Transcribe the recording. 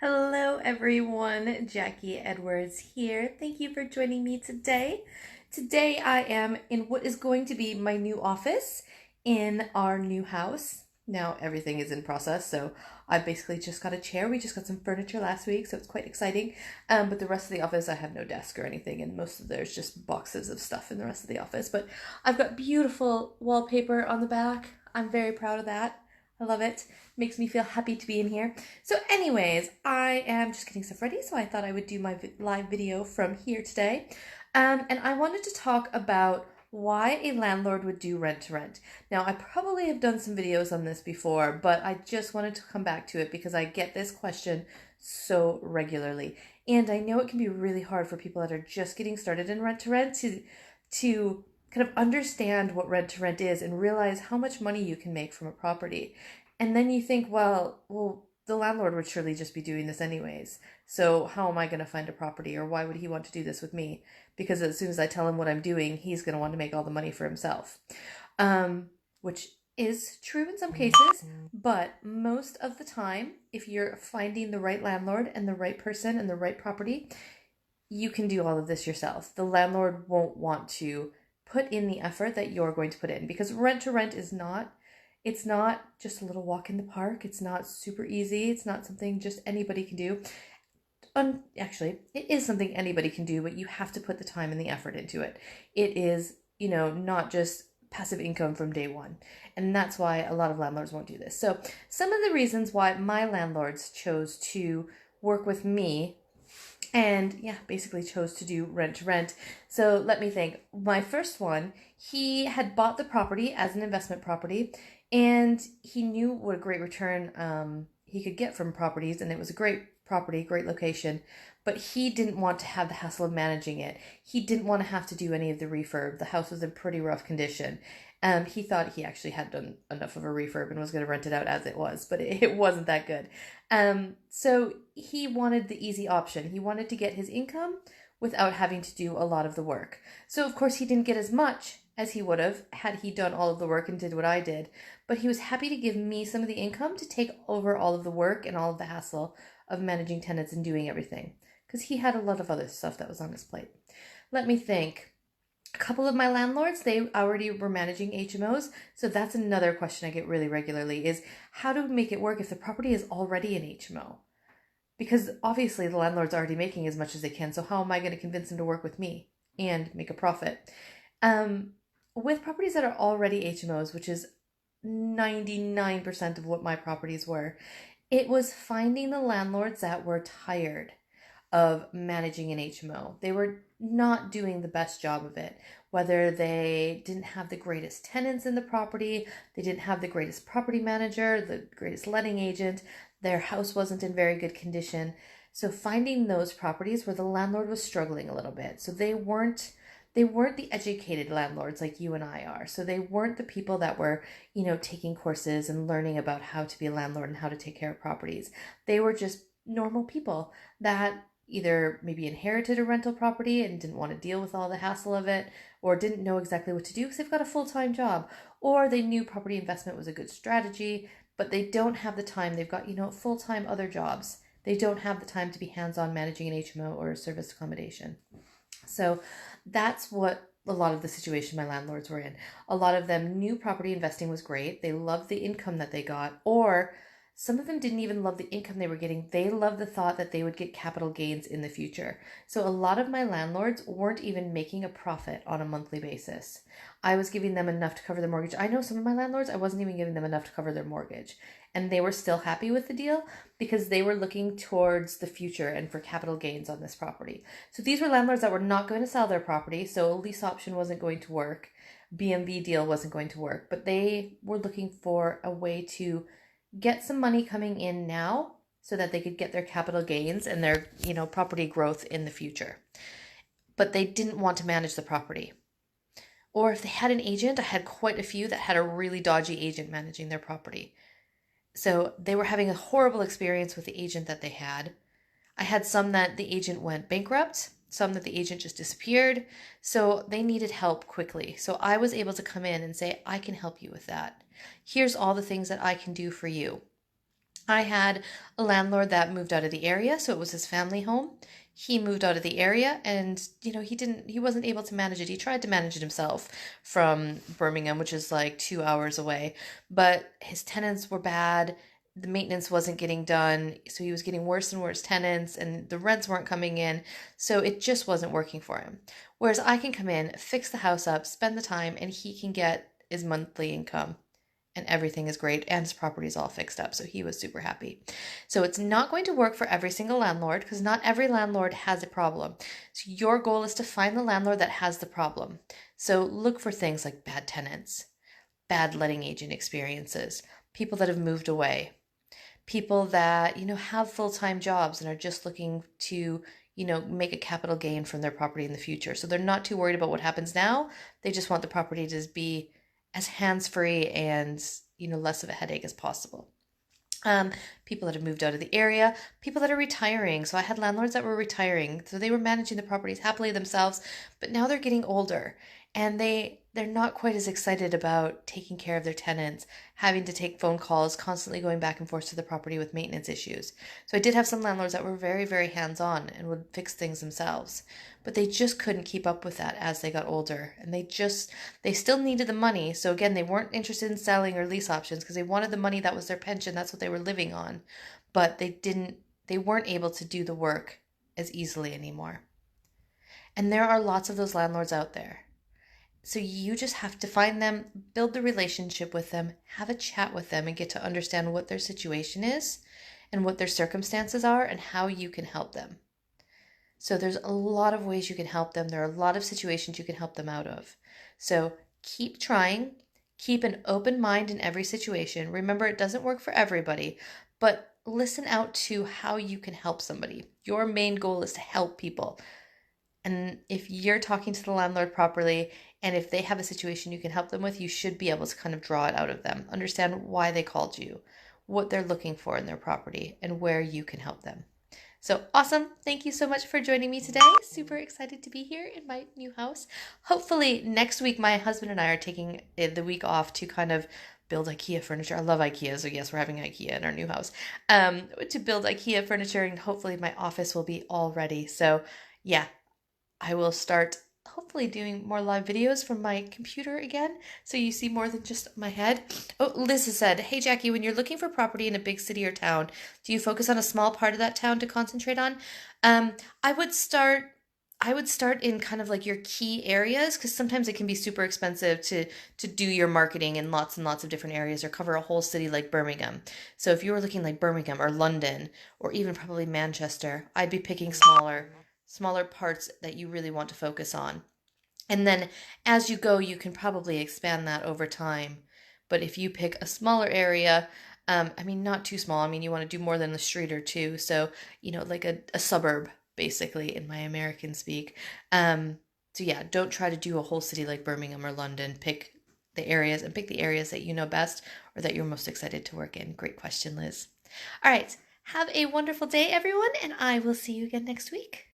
Hello, everyone. Jacquie Edwards here. Thank you for joining me today. Today, I am in what is going to be my new office in our new house. Now, everything is in process, so I basically just got a chair. We just got some furniture last week, so it's quite exciting. But the rest of the office, I have no desk or anything, and most of there's just boxes of stuff in the rest of the office. But I've got beautiful wallpaper on the back. I'm very proud of that. I love it. Makes me feel happy to be in here. So anyways, I am just getting stuff ready, so I thought I would do my live video from here today. And I wanted to talk about why a landlord would do rent to rent. Now, I probably have done some videos on this before, but I just wanted to come back to it because I get this question so regularly. And I know it can be really hard for people that are just getting started in rent to rent to kind of understand what rent to rent is and realize how much money you can make from a property. And then you think, well, the landlord would surely just be doing this anyways. So how am I going to find a property, or why would he want to do this with me? Because as soon as I tell him what I'm doing, he's going to want to make all the money for himself. Which is true in some cases, but most of the time, if you're finding the right landlord and the right person and the right property, you can do all of this yourself. The landlord won't want to put in the effort that you're going to put in, because rent to rent is not, it's not just a little walk in the park. It's not super easy. It's not something just anybody can do. Actually, it is something anybody can do, but you have to put the time and the effort into it. It is, not just passive income from day one. And that's why a lot of landlords won't do this. So some of the reasons why my landlords chose to work with me and basically chose to do rent to rent. So let me think. My first one, he had bought the property as an investment property, and he knew what a great return he could get from properties, and it was a great property, great location, but he didn't want to have the hassle of managing it. He didn't want to have to do any of the refurb. The house was in pretty rough condition. He thought he actually had done enough of a refurb and was going to rent it out as it was, but it wasn't that good. So he wanted the easy option. He wanted to get his income without having to do a lot of the work. So of course he didn't get as much as he would have had he done all of the work and did what I did, but he was happy to give me some of the income to take over all of the work and all of the hassle of managing tenants and doing everything, because he had a lot of other stuff that was on his plate. Let me think. A couple of my landlords, they already were managing HMOs. So that's another question I get really regularly is, how do we make it work if the property is already an HMO? Because obviously the landlord's already making as much as they can. So how am I going to convince him to work with me and make a profit? With properties that are already HMOs, which is 99% of what my properties were, it was finding the landlords that were tired of managing an HMO. They were not doing the best job of it. Whether they didn't have the greatest tenants in the property, they didn't have the greatest property manager, the greatest letting agent, their house wasn't in very good condition. So finding those properties where the landlord was struggling a little bit. So they weren't the educated landlords like you and I are. So they weren't the people that were, taking courses and learning about how to be a landlord and how to take care of properties. They were just normal people that either maybe inherited a rental property and didn't want to deal with all the hassle of it, or didn't know exactly what to do because they've got a full-time job, or they knew property investment was a good strategy, but they don't have the time. They've got, full-time other jobs. They don't have the time to be hands-on managing an HMO or a service accommodation. So that's what a lot of the situation my landlords were in. A lot of them knew property investing was great. They loved the income that they got, or some of them didn't even love the income they were getting. They loved the thought that they would get capital gains in the future. So a lot of my landlords weren't even making a profit on a monthly basis. I was giving them enough to cover their mortgage. I know some of my landlords, I wasn't even giving them enough to cover their mortgage. And they were still happy with the deal because they were looking towards the future and for capital gains on this property. So these were landlords that were not going to sell their property, so a lease option wasn't going to work. BMV deal wasn't going to work, but they were looking for a way to get some money coming in now so that they could get their capital gains and their, property growth in the future. But they didn't want to manage the property. Or if they had an agent, I had quite a few that had a really dodgy agent managing their property. So they were having a horrible experience with the agent that they had. I had some that the agent went bankrupt, some that the agent just disappeared. So they needed help quickly. So I was able to come in and say, I can help you with that. Here's all the things that I can do for you. I had a landlord that moved out of the area, so it was his family home. He moved out of the area and he wasn't able to manage it. He tried to manage it himself from Birmingham, which is like 2 hours away, but his tenants were bad. The maintenance wasn't getting done, so he was getting worse and worse tenants and the rents weren't coming in, so it just wasn't working for him. Whereas I can come in, fix the house up, spend the time, and he can get his monthly income and everything is great and his property is all fixed up, so he was super happy. So it's not going to work for every single landlord because not every landlord has a problem. So your goal is to find the landlord that has the problem. So look for things like bad tenants, bad letting agent experiences, people that have moved away, people that have full-time jobs and are just looking to make a capital gain from their property in the future. So they're not too worried about what happens now. They just want the property to be as hands-free and less of a headache as possible. People that have moved out of the area, people that are retiring. So I had landlords that were retiring, so they were managing the properties happily themselves, but now they're getting older and they're not quite as excited about taking care of their tenants, having to take phone calls, constantly going back and forth to the property with maintenance issues. So I did have some landlords that were very, very hands-on and would fix things themselves, but they just couldn't keep up with that as they got older, and they still needed the money. So again, they weren't interested in selling or lease options because they wanted the money. That was their pension. That's what they were living on, but they weren't able to do the work as easily anymore. And there are lots of those landlords out there. So you just have to find them, build the relationship with them, have a chat with them, and get to understand what their situation is and what their circumstances are and how you can help them. So there's a lot of ways you can help them. There are a lot of situations you can help them out of. So keep trying, keep an open mind in every situation. Remember, it doesn't work for everybody, but listen out to how you can help somebody. Your main goal is to help people. And if you're talking to the landlord properly, and if they have a situation you can help them with, you should be able to kind of draw it out of them. Understand why they called you, what they're looking for in their property, and where you can help them. So awesome. Thank you so much for joining me today. Super excited to be here in my new house. Hopefully next week, my husband and I are taking the week off to kind of build IKEA furniture. I love IKEA, so yes, we're having IKEA in our new house. To build IKEA furniture, and hopefully my office will be all ready. So yeah, I will start hopefully doing more live videos from my computer again, so you see more than just my head. Oh, Lisa said, hey Jackie, when you're looking for property in a big city or town, do you focus on a small part of that town to concentrate on? I would start in kind of like your key areas, because sometimes it can be super expensive to do your marketing in lots and lots of different areas or cover a whole city like Birmingham. So if you were looking like Birmingham or London or even probably Manchester, I'd be picking smaller parts that you really want to focus on. And then as you go, you can probably expand that over time. But if you pick a smaller area, not too small. You want to do more than a street or two. So, like a suburb, basically, in my American speak. So yeah, don't try to do a whole city like Birmingham or London. Pick the areas that you know best or that you're most excited to work in. Great question, Liz. All right. Have a wonderful day, everyone, and I will see you again next week.